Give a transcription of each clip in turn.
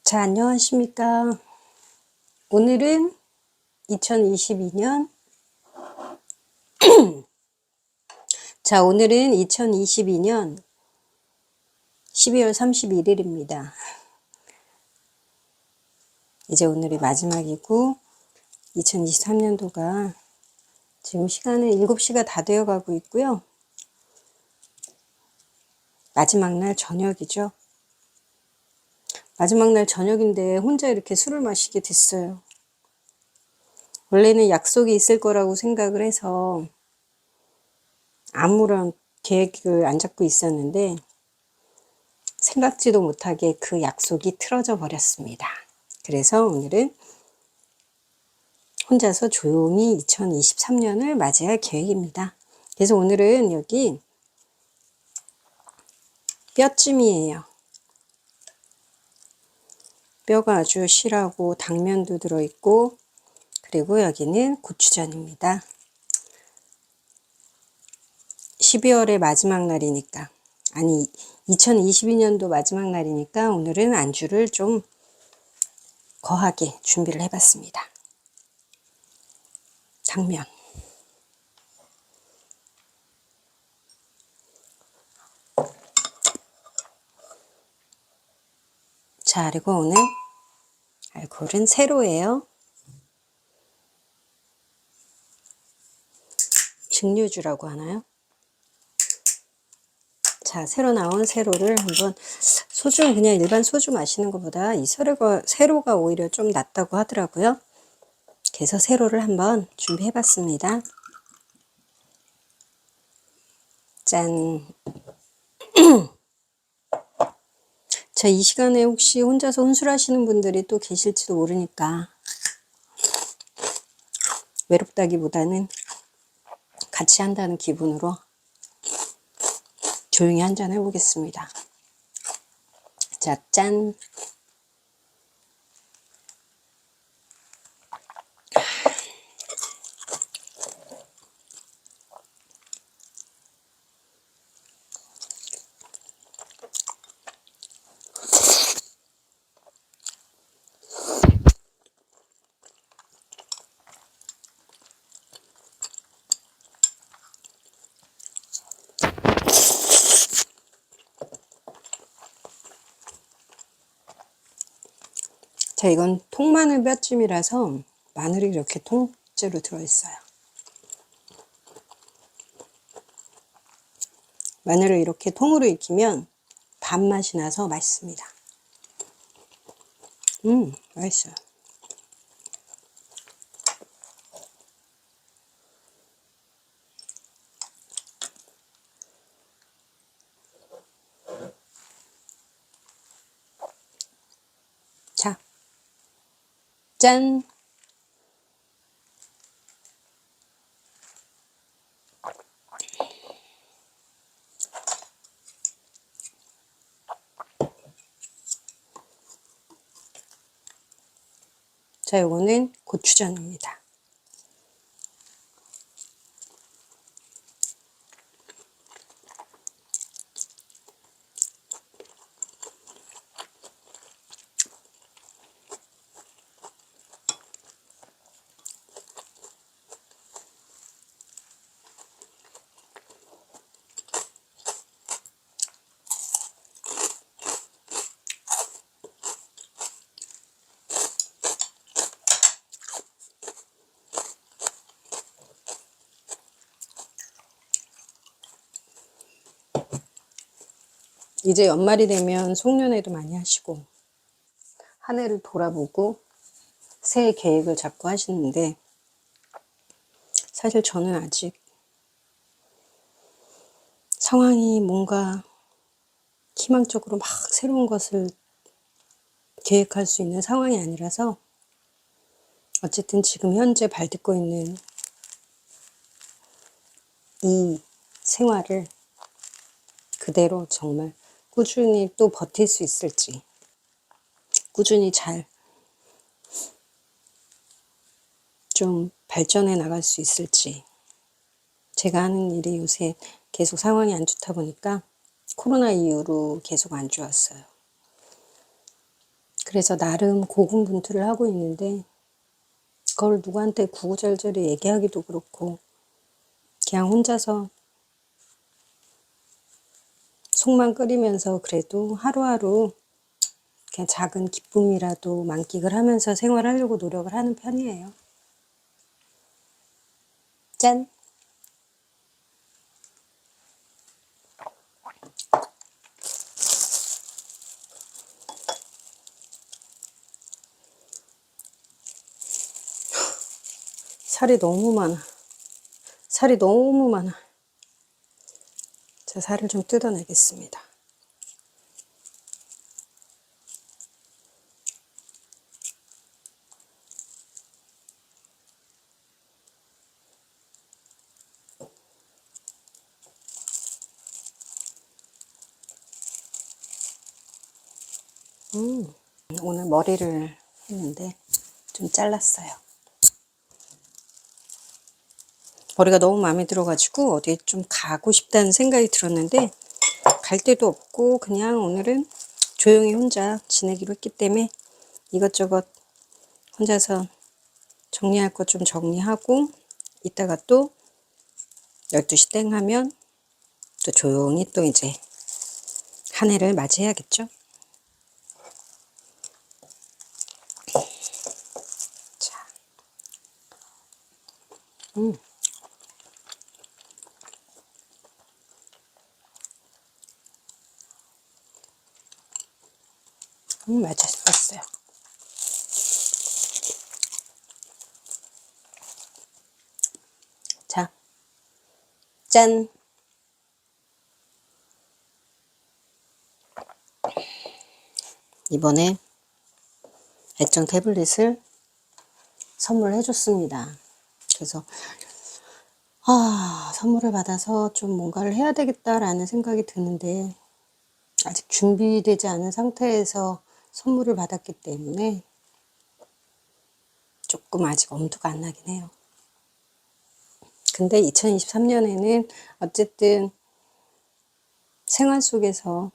자, 안녕하십니까. 오늘은 2022년 자, 오늘은 2022년 12월 31일입니다. 이제 오늘이 마지막이고 2023년도가 지금 시간은 7시가 다 되어 가고 있고요. 마지막 날 저녁이죠. 마지막 날 저녁인데 혼자 이렇게 술을 마시게 됐어요. 원래는 약속이 있을 거라고 생각을 해서 아무런 계획을 안 잡고 있었는데 생각지도 못하게 그 약속이 틀어져 버렸습니다. 그래서 오늘은 혼자서 조용히 2023년을 맞이할 계획입니다. 그래서 오늘은 여기 뼈찜이에요. 뼈가 아주 실하고 당면도 들어있고, 그리고 여기는 고추전입니다. 12월의 마지막 날이니까, 아니 2022년도 마지막 날이니까 오늘은 안주를 좀 거하게 준비를 해봤습니다. 당면. 자, 그리고 오늘 알코올은 세로예요. 증류주라고 하나요? 자, 새로 나온 세로를 한번, 소주는 그냥 일반 소주 마시는 것보다 이 세로가 오히려 좀 낫다고 하더라고요. 그래서 세로를 한번 준비해 봤습니다. 짠. 자, 이 시간에 혹시 혼자서 혼술하시는 분들이 또 계실지도 모르니까 외롭다기보다는 같이 한다는 기분으로 조용히 한잔 해보겠습니다. 자, 짠. 자, 이건 통마늘 뼈찜이라서 마늘이 이렇게 통째로 들어있어요. 마늘을 이렇게 통으로 익히면 밥맛이 나서 맛있습니다. 맛있어요. 자, 짠. 자, 요거는 고추전입니다. 이제 연말이 되면 송년회도 많이 하시고 한 해를 돌아보고 새해 계획을 잡고 하시는데, 사실 저는 아직 상황이 뭔가 희망적으로 막 새로운 것을 계획할 수 있는 상황이 아니라서, 어쨌든 지금 현재 발딛고 있는 이 생활을 그대로 정말 꾸준히 또 버틸 수 있을지, 꾸준히 잘 좀 발전해 나갈 수 있을지. 제가 하는 일이 요새 계속 상황이 안 좋다 보니까 코로나 이후로 계속 안 좋았어요. 그래서 나름 고군분투를 하고 있는데, 그걸 누구한테 구구절절히 얘기하기도 그렇고, 그냥 혼자서 속만 끓이면서 그래도 하루하루 그냥 작은 기쁨이라도 만끽을 하면서 생활하려고 노력을 하는 편이에요. 짠! 살이 너무 많아. 살이 너무 많아. 자, 살을 좀 뜯어내겠습니다. 오늘 머리를 했는데 좀 잘랐어요. 머리가 너무 마음에 들어가지고 어디에 좀 가고 싶다는 생각이 들었는데, 갈 데도 없고 그냥 오늘은 조용히 혼자 지내기로 했기 때문에 이것저것 혼자서 정리할 거 좀 정리하고, 이따가 또 12시 땡 하면 또 조용히 또 이제 한 해를 맞이해야겠죠. 자, 맛있어요. 자, 짠! 이번에 액정 태블릿을 선물해 줬습니다. 그래서 선물을 받아서 좀 뭔가를 해야 되겠다라는 생각이 드는데, 아직 준비되지 않은 상태에서 선물을 받았기 때문에 조금 아직 엄두가 안 나긴 해요. 근데 2023년에는 어쨌든 생활 속에서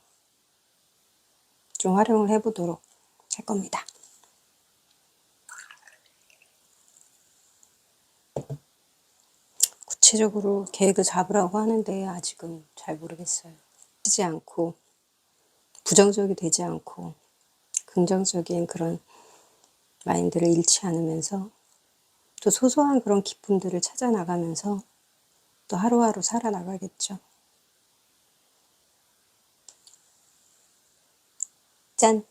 좀 활용을 해보도록 할 겁니다. 구체적으로 계획을 잡으라고 하는데 아직은 잘 모르겠어요. 되지 않고, 부정적이 되지 않고 긍정적인 그런 마인드를 잃지 않으면서 또 소소한 그런 기쁨들을 찾아 나가면서 또 하루하루 살아나가겠죠. 짠!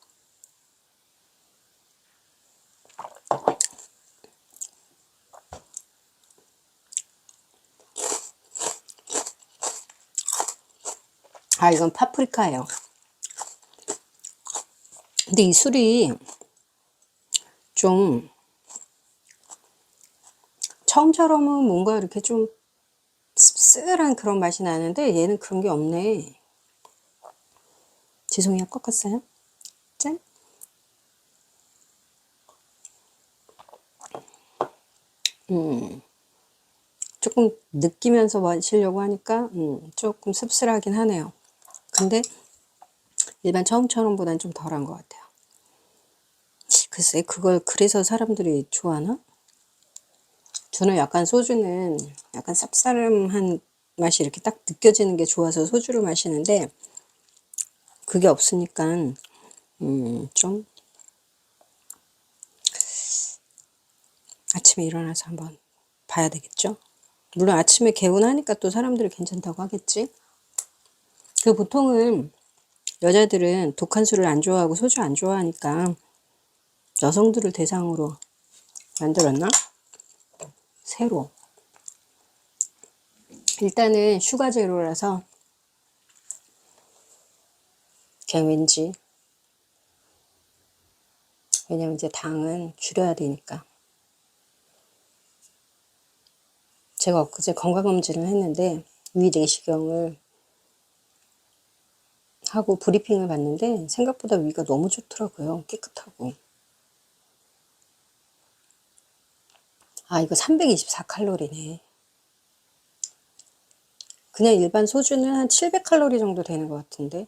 이건 파프리카예요. 근데 이 술이 좀 처음처럼은 뭔가 이렇게 좀 씁쓸한 그런 맛이 나는데, 얘는 그런 게 없네. 죄송해요, 꺾었어요. 짠! 조금 느끼면서 마시려고 하니까 조금 씁쓸하긴 하네요. 근데 일반 처음처럼보다는 좀 덜한 것 같아요. 글쎄, 그걸 그래서 사람들이 좋아하나? 저는 약간 소주는 약간 쌉싸름한 맛이 이렇게 딱 느껴지는 게 좋아서 소주를 마시는데, 그게 없으니까 좀 아침에 일어나서 한번 봐야 되겠죠. 물론 아침에 개운하니까 또 사람들이 괜찮다고 하겠지. 그 보통은 여자들은 독한 술을 안 좋아하고 소주 안 좋아하니까 여성들을 대상으로 만들었나? 새로. 일단은 슈가 제로라서 그냥 왠지, 왜냐면 이제 당은 줄여야 되니까. 제가 엊그제 건강검진을 했는데 위 내시경을 하고 브리핑을 받는데 생각보다 위가 너무 좋더라고요. 깨끗하고. 아, 이거 324칼로리네. 그냥 일반 소주는 한 700칼로리 정도 되는 것 같은데.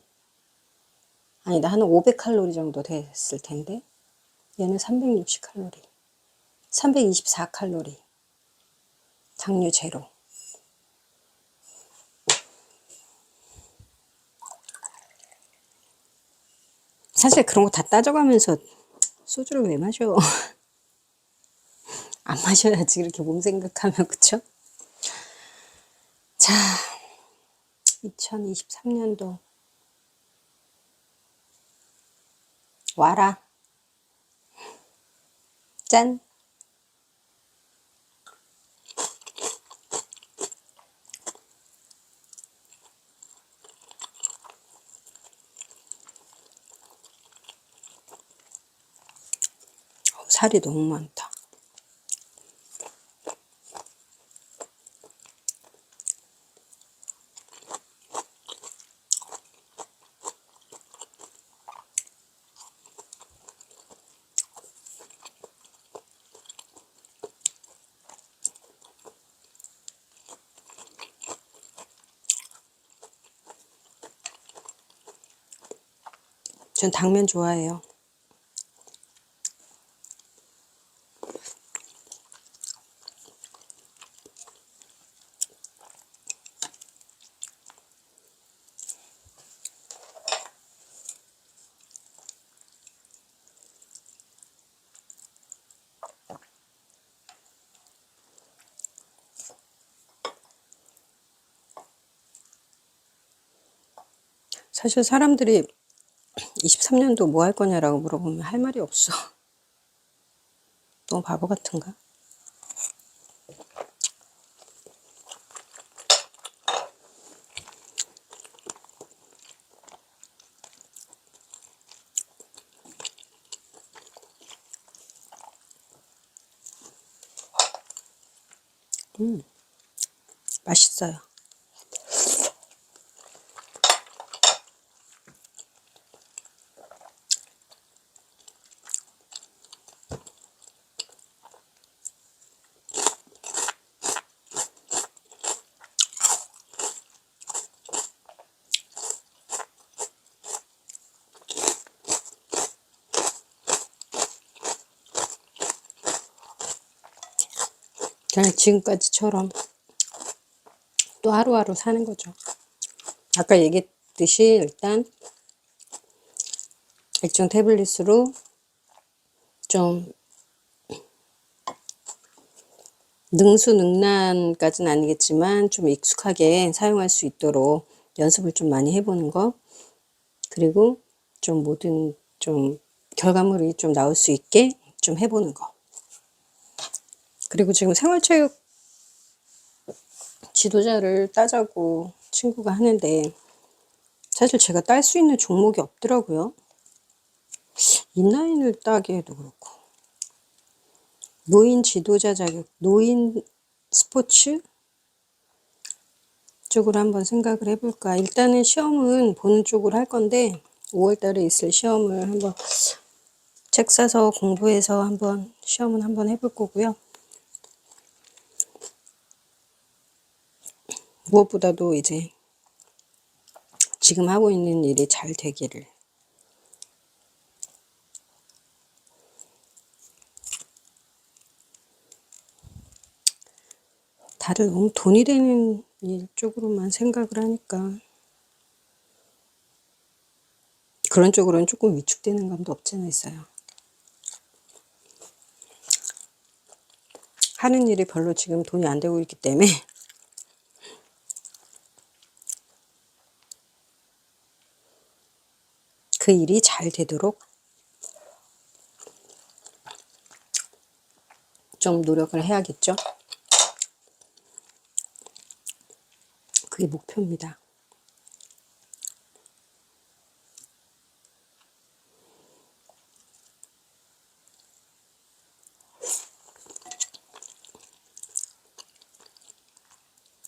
아니다, 한 500칼로리 정도 됐을 텐데. 얘는 360칼로리. 324칼로리. 당류 제로. 사실 그런 거 다 따져가면서 소주를 왜 마셔? 안 마셔야지, 그렇게 몸 생각하면. 그쵸? 자, 2023년도 와라. 짠. 살이 너무 많다. 전 당면 좋아해요. 사실 사람들이 23년도 뭐 할 거냐라고 물어보면 할 말이 없어. 너무 바보 같은가? 맛있어요. 그냥 지금까지처럼 또 하루하루 사는 거죠. 아까 얘기했듯이 일단 액정 태블릿으로 좀 능수능란까지는 아니겠지만 좀 익숙하게 사용할 수 있도록 연습을 좀 많이 해보는 거, 그리고 좀 모든 좀 결과물이 좀 나올 수 있게 좀 해보는 거. 그리고 지금 생활체육 지도자를 따자고 친구가 하는데 사실 제가 딸 수 있는 종목이 없더라고요. 인라인을 따기에도 그렇고, 노인 지도자 자격, 노인 스포츠 쪽으로 한번 생각을 해볼까. 일단은 시험은 보는 쪽으로 할 건데 5월 달에 있을 시험을 한번 책 사서 공부해서 한번 시험은 한번 해볼 거고요. 무엇보다도 이제 지금 하고 있는 일이 잘 되기를. 다들 너무 돈이 되는 일 쪽으로만 생각을 하니까 그런 쪽으로는 조금 위축되는 감도 없지는 있어요. 하는 일이 별로 지금 돈이 안 되고 있기 때문에 그 일이 잘 되도록 좀 노력을 해야겠죠. 그게 목표입니다.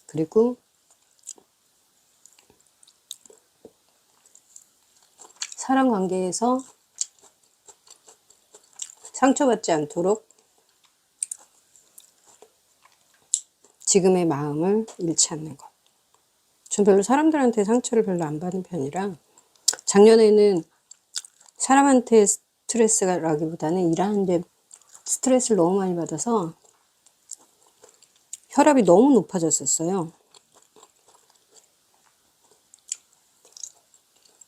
그리고 사람 관계에서 상처받지 않도록 지금의 마음을 잃지 않는 것. 전 별로 사람들한테 상처를 별로 안 받는 편이라 작년에는 사람한테 스트레스라기보다는 일하는데 스트레스를 너무 많이 받아서 혈압이 너무 높아졌었어요.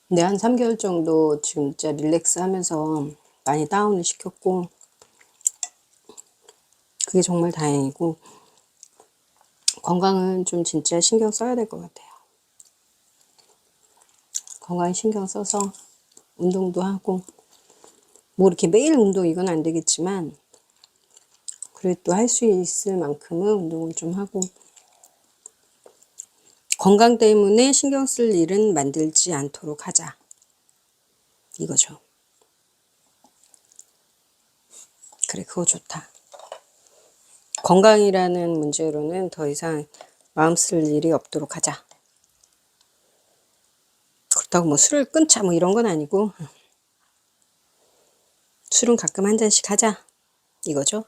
근데 한 3개월 정도 진짜 릴렉스 하면서 많이 다운을 시켰고 그게 정말 다행이고 건강은 좀 진짜 신경 써야 될 것 같아요. 건강에 신경 써서 운동도 하고 뭐 이렇게 매일 운동 이건 안 되겠지만 그래도 할 수 있을 만큼은 운동을 좀 하고 건강 때문에 신경 쓸 일은 만들지 않도록 하자. 이거죠. 그래, 그거 좋다. 건강이라는 문제로는 더 이상 마음 쓸 일이 없도록 하자. 그렇다고 뭐 술을 끊자 뭐 이런 건 아니고 술은 가끔 한 잔씩 하자. 이거죠.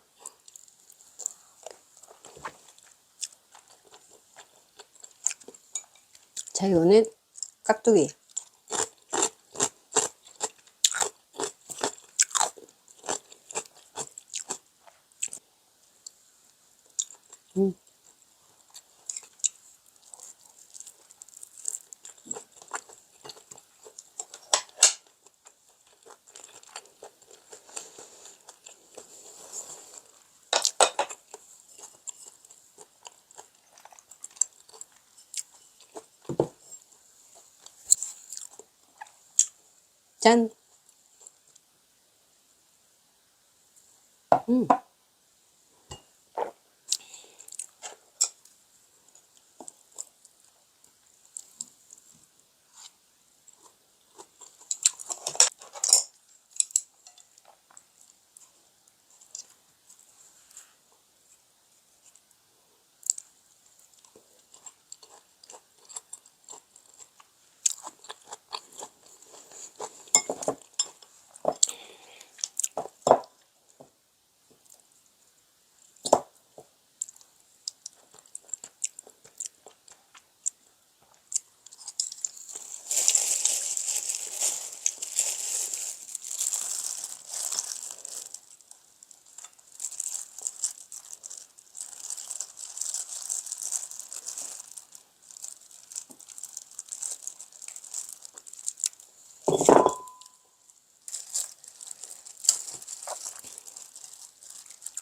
자, 이거는 깍두기. 짠.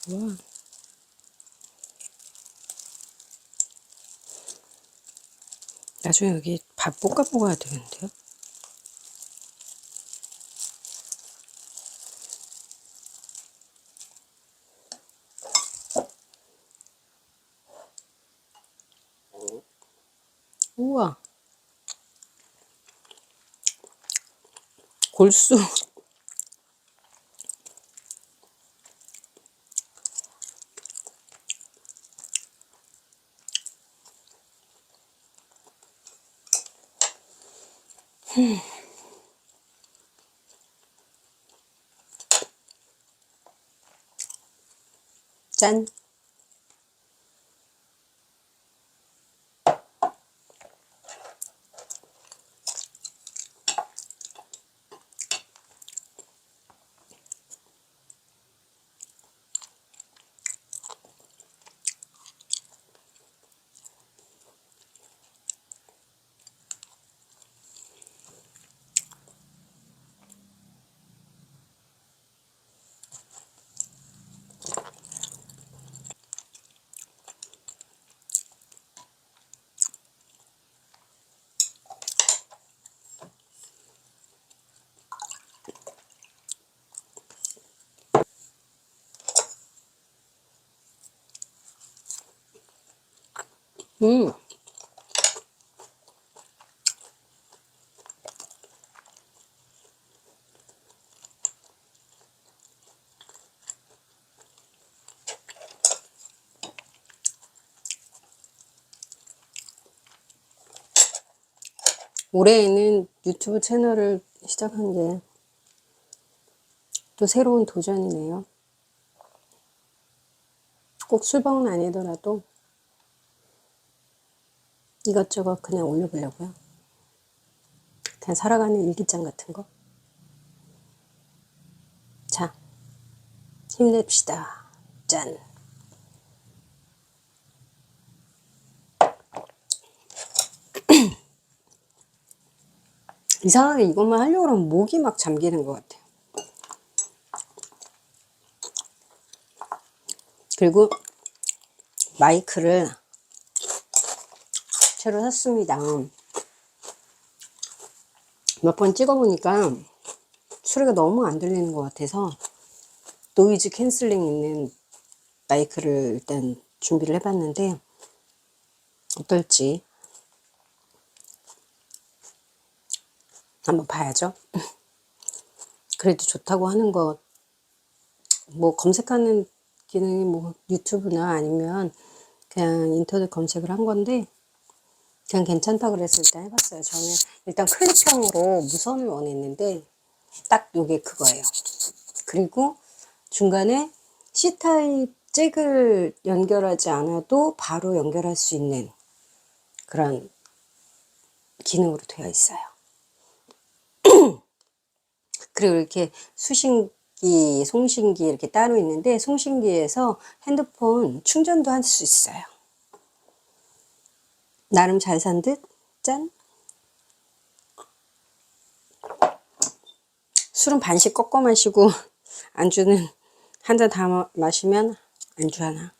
와. 나중에 여기 밥 볶아 먹어야 되는데요. 우와. 골수. 짠. 음. 올해에는 유튜브 채널을 시작한 게 또 새로운 도전이네요. 꼭 술방은 아니더라도 이것저것 그냥 올려보려고요. 그냥 살아가는 일기장 같은 거. 자, 힘냅시다. 짠. 이상하게 이것만 하려고 하면 목이 막 잠기는 것 같아요. 그리고 마이크를 새로 샀습니다. 몇 번 찍어보니까 소리가 너무 안 들리는 것 같아서 노이즈 캔슬링 있는 마이크를 일단 준비를 해봤는데 어떨지 한번 봐야죠. 그래도 좋다고 하는 거, 뭐 검색하는 기능이 뭐 유튜브나 아니면 그냥 인터넷 검색을 한 건데 그냥 괜찮다 그래서 일단 해봤어요. 저는 일단 클립형으로 무선을 원했는데 딱 요게 그거예요. 그리고 중간에 C타입 잭을 연결하지 않아도 바로 연결할 수 있는 그런 기능으로 되어 있어요. 그리고 이렇게 수신기, 송신기 이렇게 따로 있는데 송신기에서 핸드폰 충전도 할 수 있어요. 나름 잘 산 듯? 짠! 술은 반씩 꺾어 마시고 안주는 한 잔 다 마시면 안주 하나.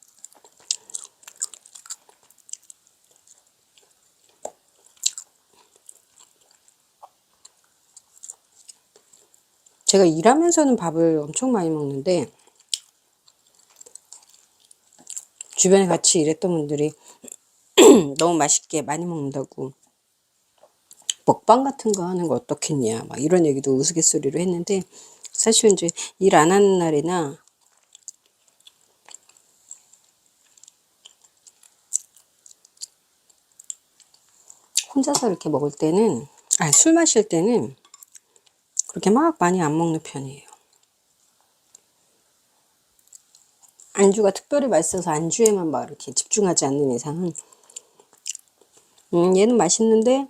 제가 일하면서는 밥을 엄청 많이 먹는데 주변에 같이 일했던 분들이 너무 맛있게 많이 먹는다고 먹방 같은 거 하는 거 어떻겠냐 막 이런 얘기도 우스갯소리로 했는데 사실 이제 일 안 하는 날이나 혼자서 이렇게 먹을 때는 술 마실 때는 그렇게 막 많이 안 먹는 편이에요. 안주가 특별히 맛있어서 안주에만 막 이렇게 집중하지 않는 이상은 얘는 맛있는데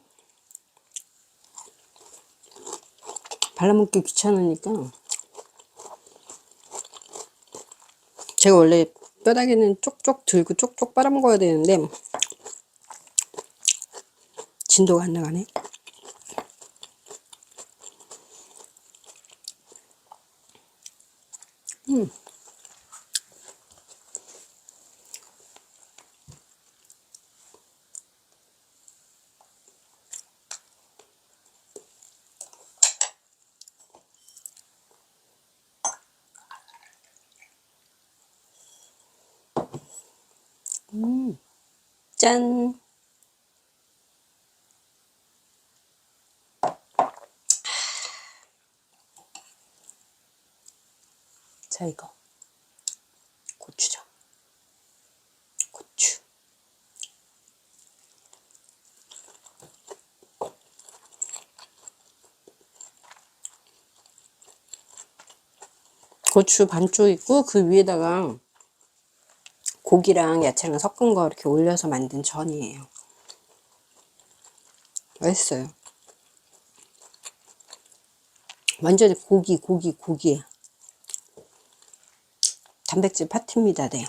발라먹기 귀찮으니까 제가 원래 뼈다귀는 쪽쪽 들고 쪽쪽 빨아먹어야 되는데 진도가 안 나가네. 짠. 자, 이거 고추죠. 고추. 고추 반쪽 있고 그 위에다가 고기랑 야채랑 섞은 거 이렇게 올려서 만든 전이에요. 맛있어요. 완전히 고기. 단백질 파티입니다. 네.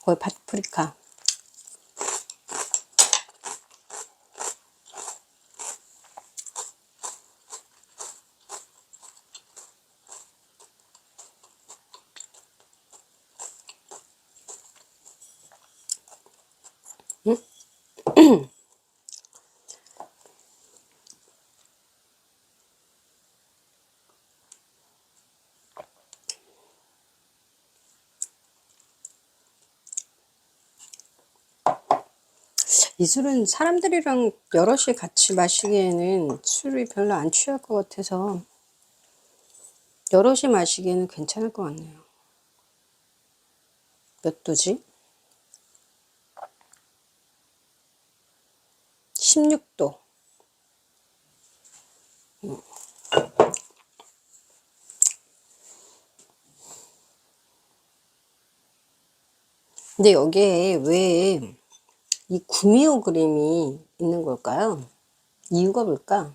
거의 파프리카. 이 술은 사람들이랑 여럿이 같이 마시기에는 술이 별로 안 취할 것 같아서 여럿이 마시기에는 괜찮을 것 같네요. 몇 도지? 16도. 근데 여기에 왜 이 구미호 그림이 있는 걸까요? 이유가 뭘까?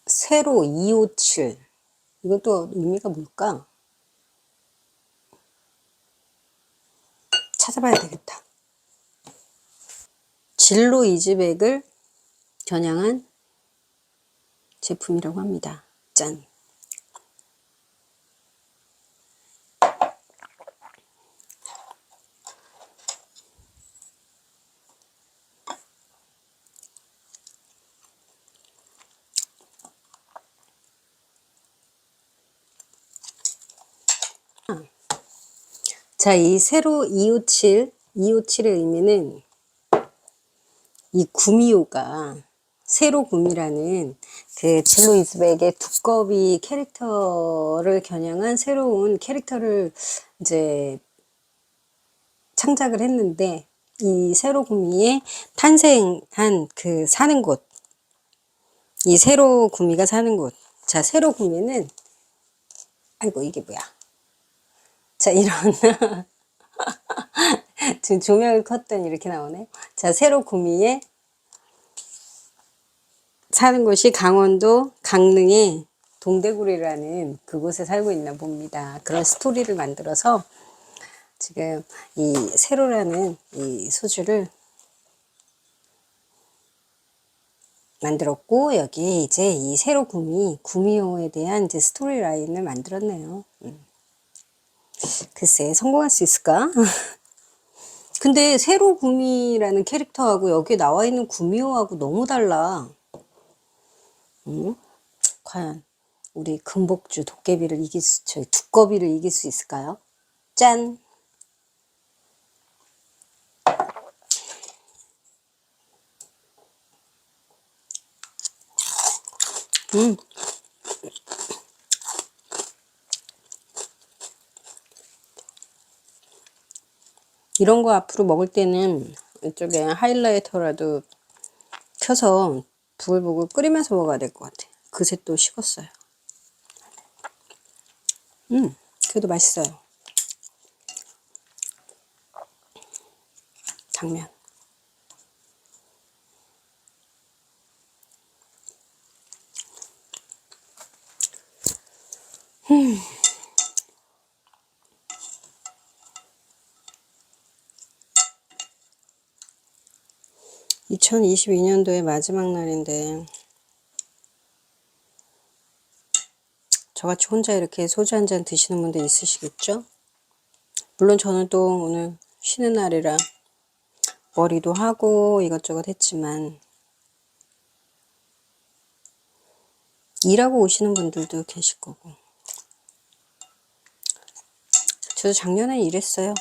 세로 257. 이것도 의미가 뭘까? 찾아봐야 되겠다. 진로 이즈백을 겨냥한 제품이라고 합니다. 짠. 자, 이 세로 257의 의미는 이 구미호가 세로구미라는 그 진로 이즈백의 두꺼비 캐릭터를 겨냥한 새로운 캐릭터를 이제 창작을 했는데, 이 세로구미의 탄생한 그 사는 곳, 이 세로구미가 사는 곳. 자, 세로구미는, 아이고, 이게 뭐야. 자, 이런, 지금 조명을 켰더니 이렇게 나오네. 자, 세로구미에 사는 곳이 강원도 강릉의 동대구리라는 그곳에 살고 있나 봅니다. 그런 스토리를 만들어서 지금 이 세로라는 이 소주를 만들었고, 여기에 이제 이 세로구미, 구미호에 대한 이제 스토리 라인을 만들었네요. 글쎄, 성공할 수 있을까? 근데 세로구미라는 캐릭터하고 여기에 나와 있는 구미호하고 너무 달라. 과연 우리 금복주 도깨비를 저희 두꺼비를 이길 수 있을까요? 짠! 이런 거 앞으로 먹을 때는 이쪽에 하이라이터라도 켜서 부글부글 끓이면서 먹어야 될 것 같아. 그새 또 식었어요. 그래도 맛있어요. 당면. 2022년도의 마지막 날인데 저같이 혼자 이렇게 소주 한 잔 드시는 분들 있으시겠죠? 물론 저는 또 오늘 쉬는 날이라 머리도 하고 이것저것 했지만 일하고 오시는 분들도 계실 거고, 저도 작년에 일했어요.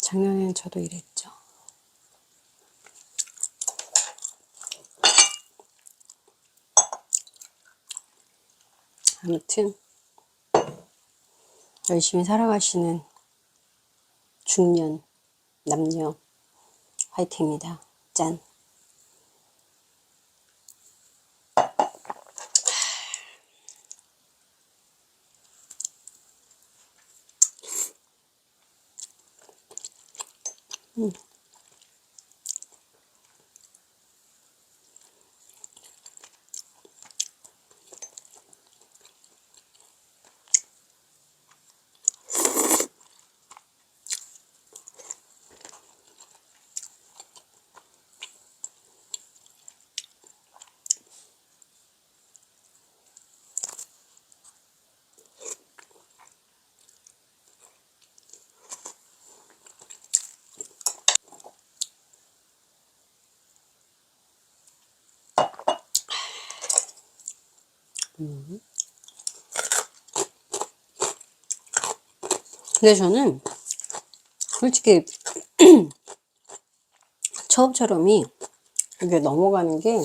작년에는 저도 일했죠. 아무튼 열심히 살아가시는 중년 남녀 화이팅입니다. 짠. 근데 저는 솔직히 처음처럼이 이게 넘어가는 게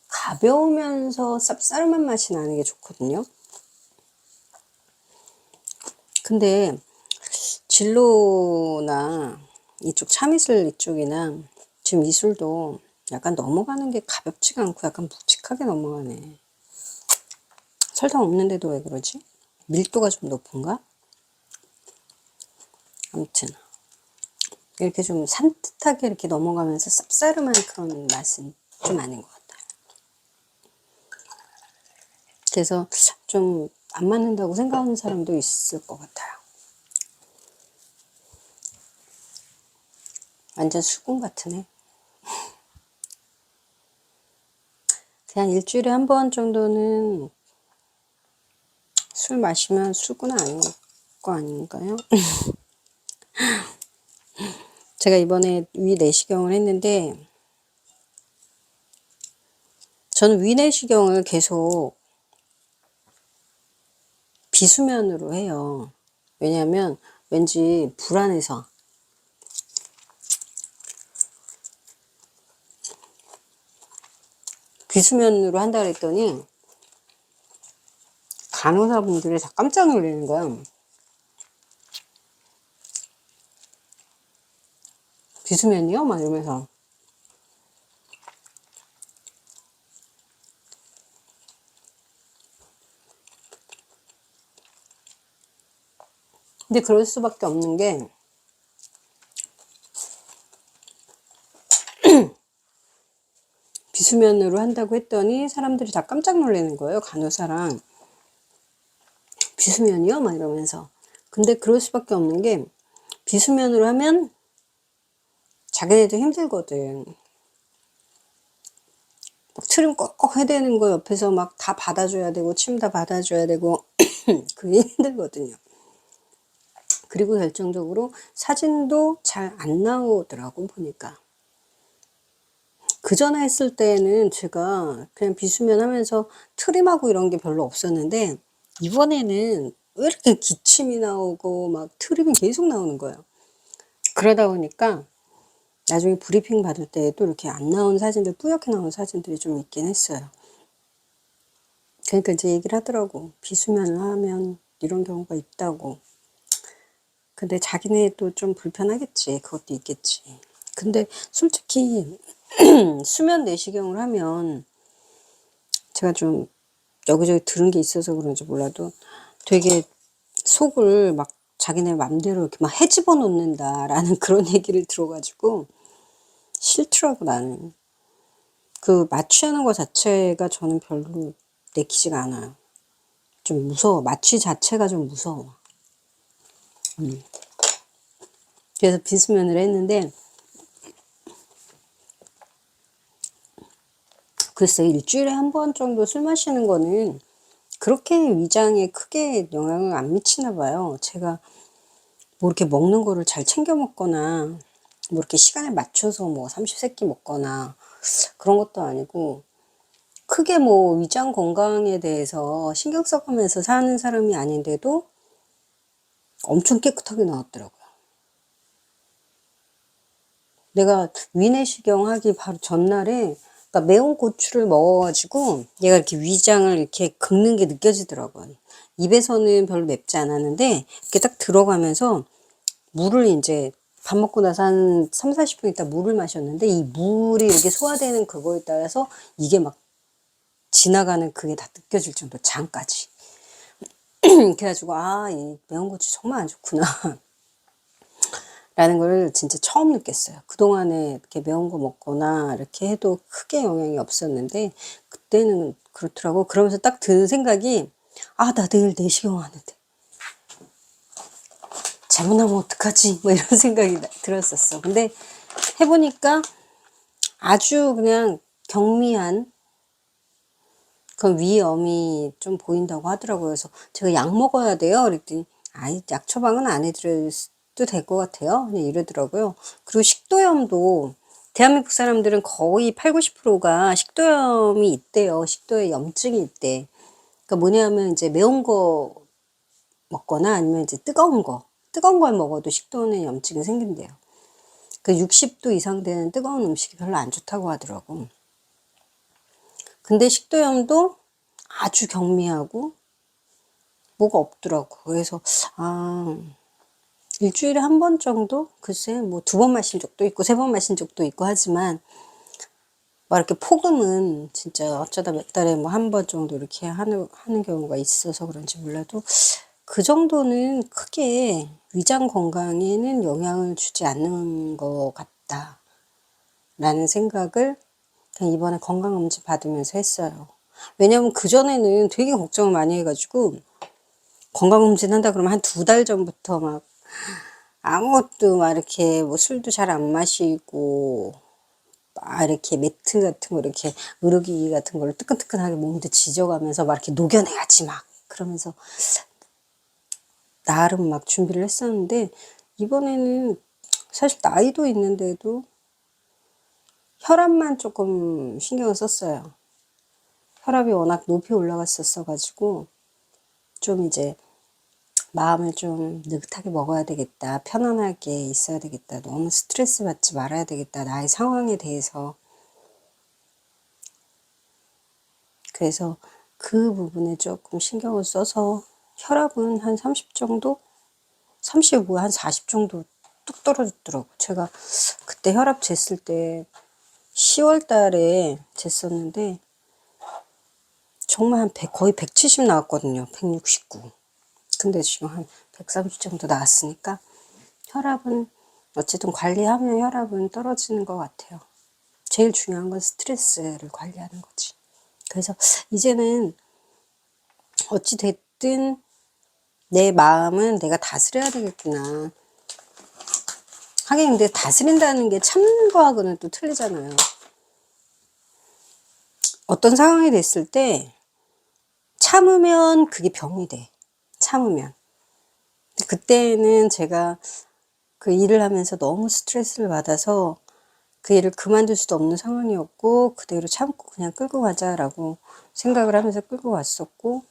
가벼우면서 쌉싸름한 맛이 나는 게 좋거든요. 근데 진로나 이쪽 참이슬 이쪽이나 지금 이 술도 약간 넘어가는 게 가볍지가 않고 약간 묵직하게 넘어가네. 설탕 없는데도 왜 그러지? 밀도가 좀 높은가? 아무튼 이렇게 좀 산뜻하게 이렇게 넘어가면서 쌉싸름한 그런 맛은 좀 아닌 것 같아요. 그래서 좀 안 맞는다고 생각하는 사람도 있을 것 같아요. 완전 수군 같으네. 그냥 일주일에 한 번 정도는 술 마시면 수군 아닌 거 아닌가요? 제가 이번에 위 내시경을 했는데 저는 위 내시경을 계속 비수면으로 해요. 왜냐하면 왠지 불안해서. 비수면으로 한다 그랬더니 간호사분들이 다 깜짝 놀라는 거야. 비수면이요? 막 이러면서. 근데 그럴 수밖에 없는 게 비수면으로 한다고 했더니 사람들이 다 깜짝 놀라는 거예요. 간호사랑. 비수면이요? 막 이러면서. 근데 그럴 수밖에 없는 게 비수면으로 하면 자기네도 힘들거든. 막 트림 꼭 해야 되는 거 옆에서 막 다 받아줘야 되고 침 다 받아줘야 되고 그게 힘들거든요. 그리고 결정적으로 사진도 잘 안 나오더라고 보니까. 그 전에 했을 때는 제가 그냥 비수면 하면서 트림하고 이런 게 별로 없었는데 이번에는 왜 이렇게 기침이 나오고 막 트림이 계속 나오는 거예요. 그러다 보니까 나중에 브리핑 받을 때에도 이렇게 안 나온 사진들, 뿌옇게 나온 사진들이 좀 있긴 했어요. 그러니까 이제 얘기를 하더라고. 비수면을 하면 이런 경우가 있다고. 근데 자기네도 좀 불편하겠지. 그것도 있겠지. 근데 솔직히 수면 내시경을 하면 제가 좀 여기저기 들은 게 있어서 그런지 몰라도 되게 속을 막 자기네 맘대로 이렇게 막 헤집어 놓는다라는 그런 얘기를 들어가지고 싫더라고 나는. 그 마취하는 거 자체가 저는 별로 내키지가 않아요. 좀 무서워. 마취 자체가 좀 무서워. 그래서 비수면을 했는데 글쎄 일주일에 한 번 정도 술 마시는 거는 그렇게 위장에 크게 영향을 안 미치나 봐요. 제가 뭐 이렇게 먹는 거를 잘 챙겨 먹거나 뭐 이렇게 시간에 맞춰서 뭐 30세끼 먹거나 그런 것도 아니고 크게 뭐 위장 건강에 대해서 신경 써가면서 사는 사람이 아닌데도 엄청 깨끗하게 나왔더라고요. 내가 위내시경 하기 바로 전날에 그러니까 매운 고추를 먹어가지고 얘가 이렇게 위장을 이렇게 긁는 게 느껴지더라고요. 입에서는 별로 맵지 않았는데 이렇게 딱 들어가면서 물을 이제 밥 먹고 나서 한 3, 40분 있다 물을 마셨는데 이 물이 이렇게 소화되는 그거에 따라서 이게 막 지나가는 그게 다 느껴질 정도 장까지. 그래가지고 아, 이 매운 고추 정말 안 좋구나. 라는 걸 진짜 처음 느꼈어요. 그동안에 이렇게 매운 거 먹거나 이렇게 해도 크게 영향이 없었는데 그때는 그렇더라고. 그러면서 딱 드는 생각이 아, 나 내일 내시경 하는데 잘못하면 어떡하지? 뭐 이런 생각이 들었었어. 근데 해보니까 아주 그냥 경미한 그 위염이 좀 보인다고 하더라고요. 그래서 제가 약 먹어야 돼요. 그랬더니 아이, 약 처방은 안 해드려도 될 것 같아요. 그냥 이러더라고요. 그리고 식도염도 대한민국 사람들은 거의 8, 90%가 식도염이 있대요. 식도에 염증이 있대. 그러니까 뭐냐면 이제 매운 거 먹거나 아니면 이제 뜨거운 걸 먹어도 식도는 염증이 생긴대요. 그 60도 이상 되는 뜨거운 음식이 별로 안 좋다고 하더라고. 근데 식도염도 아주 경미하고 뭐가 없더라고. 그래서 일주일에 한 번 정도? 글쎄 뭐 2번 마신 적도 있고 3번 마신 적도 있고 하지만 막 이렇게 폭음은 진짜 어쩌다 몇 달에 뭐 한 번 정도 이렇게 하는 경우가 있어서 그런지 몰라도 그 정도는 크게 위장 건강에는 영향을 주지 않는 것 같다 라는 생각을 그냥 이번에 건강검진 받으면서 했어요. 왜냐면 그전에는 되게 걱정을 많이 해가지고 건강검진 한다 그러면 한 2달 전부터 막 아무것도 막 이렇게 뭐 술도 잘 안 마시고 막 이렇게 매트 같은 거 이렇게 의료기기 같은 걸로 뜨끈뜨끈하게 몸도 지져가면서 막 이렇게 녹여내야지 막 그러면서 나름 막 준비를 했었는데 이번에는 사실 나이도 있는데도 혈압만 조금 신경을 썼어요. 혈압이 워낙 높이 올라갔었어 가지고 좀 이제 마음을 좀 느긋하게 먹어야 되겠다. 편안하게 있어야 되겠다. 너무 스트레스 받지 말아야 되겠다. 나의 상황에 대해서. 그래서 그 부분에 조금 신경을 써서 혈압은 한 30 정도? 35, 한 40 정도 뚝 떨어졌더라고. 제가 그때 혈압 쟀을 때 10월 달에 쟀었는데 정말 한 100, 거의 170 나왔거든요. 169. 근데 지금 한 130 정도 나왔으니까 혈압은 어쨌든 관리하면 혈압은 떨어지는 것 같아요. 제일 중요한 건 스트레스를 관리하는 거지. 그래서 이제는 어찌 됐든 내 마음은 내가 다스려야 되겠구나. 하긴 근데 다스린다는 게 참는 거하고는 또 틀리잖아요. 어떤 상황이 됐을 때 참으면 그게 병이 돼. 참으면. 그때는 제가 그 일을 하면서 너무 스트레스를 받아서 그 일을 그만둘 수도 없는 상황이었고 그대로 참고 그냥 끌고 가자라고 생각을 하면서 끌고 왔었고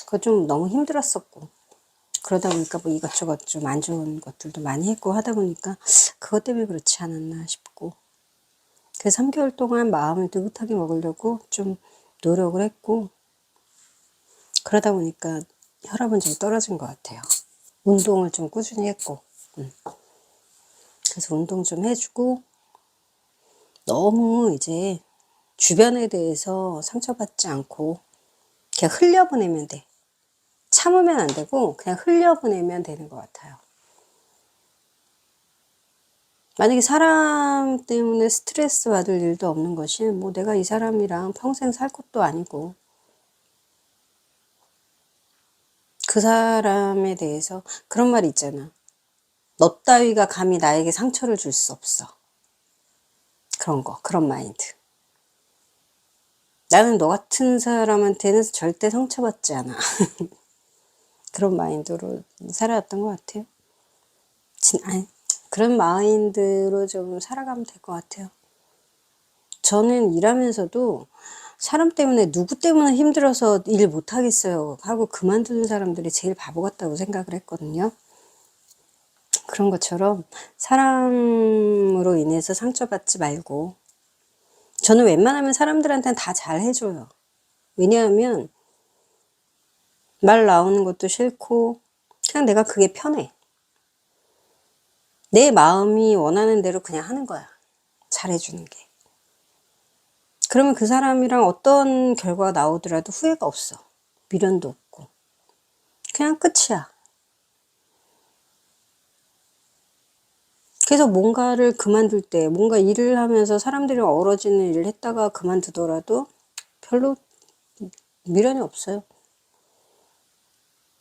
그거 좀 너무 힘들었었고 그러다 보니까 뭐 이것저것 좀 안 좋은 것들도 많이 했고 하다 보니까 그것 때문에 그렇지 않았나 싶고 그래서 3개월 동안 마음을 느긋하게 먹으려고 좀 노력을 했고 그러다 보니까 혈압은 좀 떨어진 것 같아요. 운동을 좀 꾸준히 했고 그래서 운동 좀 해주고 너무 이제 주변에 대해서 상처받지 않고 그냥 흘려보내면 돼. 참으면 안 되고 그냥 흘려보내면 되는 것 같아요. 만약에 사람 때문에 스트레스 받을 일도 없는 것이 뭐 내가 이 사람이랑 평생 살 것도 아니고 그 사람에 대해서 그런 말 있잖아. 너 따위가 감히 나에게 상처를 줄 수 없어. 그런 거, 그런 마인드. 나는 너 같은 사람한테는 절대 상처받지 않아. 그런 마인드로 살아왔던 것 같아요. 아니, 그런 마인드로 좀 살아가면 될 것 같아요. 저는 일하면서도 사람 때문에 누구 때문에 힘들어서 일 못하겠어요 하고 그만두는 사람들이 제일 바보 같다고 생각을 했거든요. 그런 것처럼 사람으로 인해서 상처받지 말고 저는 웬만하면 사람들한테는 다 잘 해줘요. 왜냐하면 말 나오는 것도 싫고 그냥 내가 그게 편해. 내 마음이 원하는 대로 그냥 하는 거야. 잘해주는 게. 그러면 그 사람이랑 어떤 결과가 나오더라도 후회가 없어. 미련도 없고. 그냥 끝이야. 그래서 뭔가를 그만둘 때, 뭔가 일을 하면서 사람들이 어우러지는 일을 했다가 그만두더라도 별로 미련이 없어요.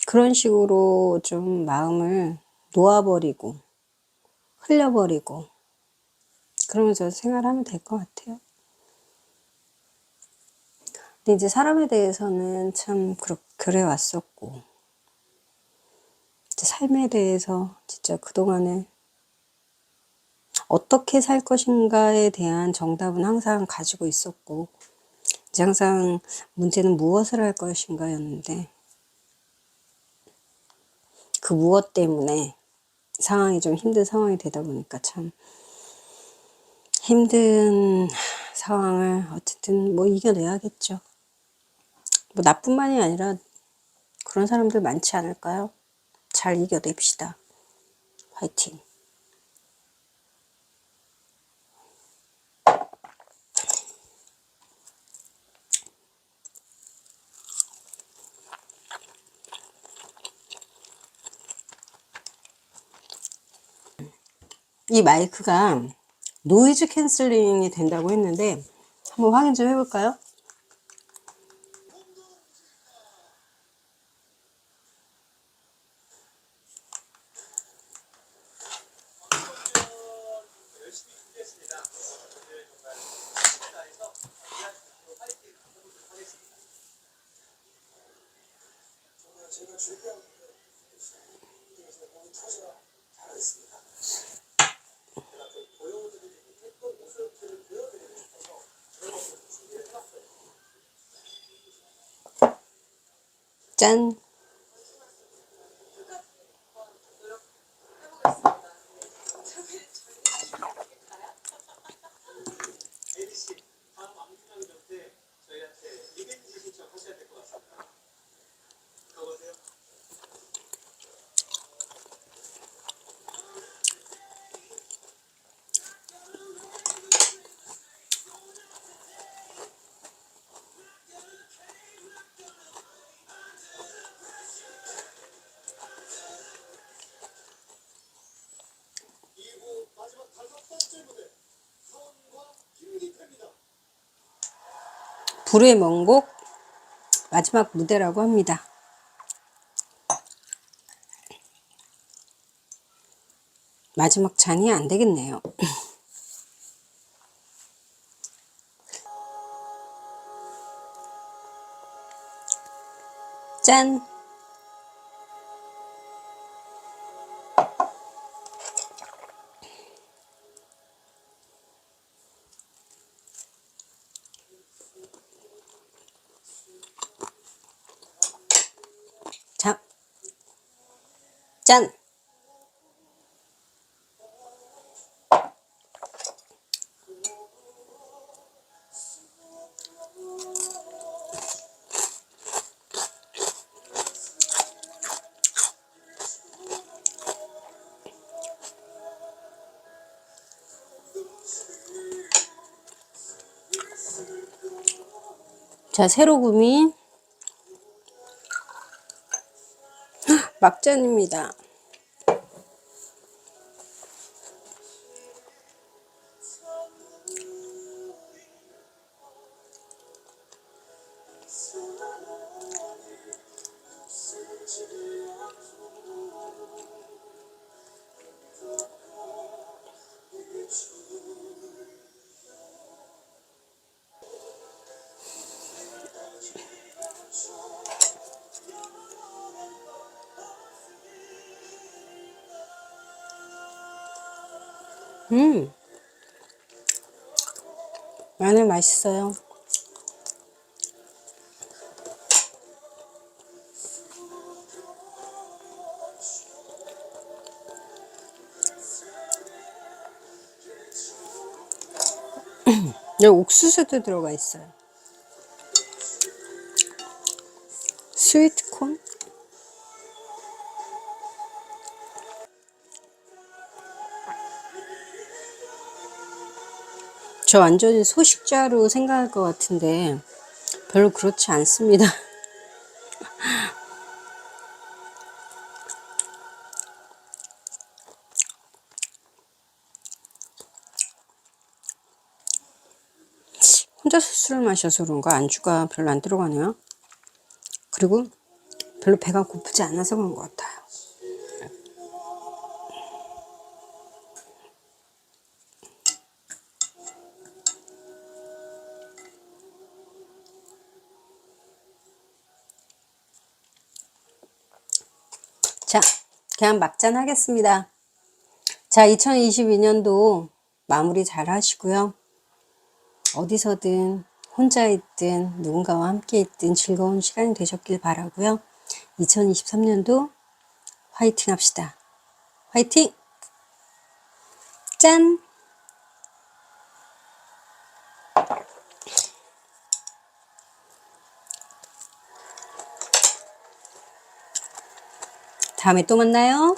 그런 식으로 좀 마음을 놓아버리고, 흘려버리고, 그러면서 생활하면 될 것 같아요. 근데 이제 사람에 대해서는 참 그래 왔었고, 삶에 대해서 진짜 그동안에 어떻게 살 것인가에 대한 정답은 항상 가지고 있었고 이제 항상 문제는 무엇을 할 것인가였는데, 그 무엇 때문에 상황이 좀 힘든 상황이 되다 보니까 참 힘든 상황을 어쨌든 뭐 이겨내야겠죠. 뭐 나뿐만이 아니라 그런 사람들 많지 않을까요? 잘 이겨냅시다. 화이팅. 이 마이크가 노이즈 캔슬링이 된다고 했는데 한번 확인 좀 해볼까요? 짠! 불의 명곡 마지막 무대라고 합니다. 마지막 잔이 안 되겠네요. 짠! 자, 짠! 자, 새로 구민 막잔입니다. 마늘 맛있어요. 여기 옥수수도 들어가 있어요. 스위트콘? 저 완전히 소식자로 생각할 것 같은데 별로 그렇지 않습니다. 혼자서 술을 마셔서 그런가 안주가 별로 안 들어가네요. 그리고 별로 배가 고프지 않아서 그런 것 같아요. 자, 그냥 막잔 하겠습니다. 자, 2022년도 마무리 잘 하시고요. 어디서든 혼자 있든 누군가와 함께 있든 즐거운 시간이 되셨길 바라고요. 2023년도 화이팅 합시다. 화이팅! 짠! 다음에 또 만나요.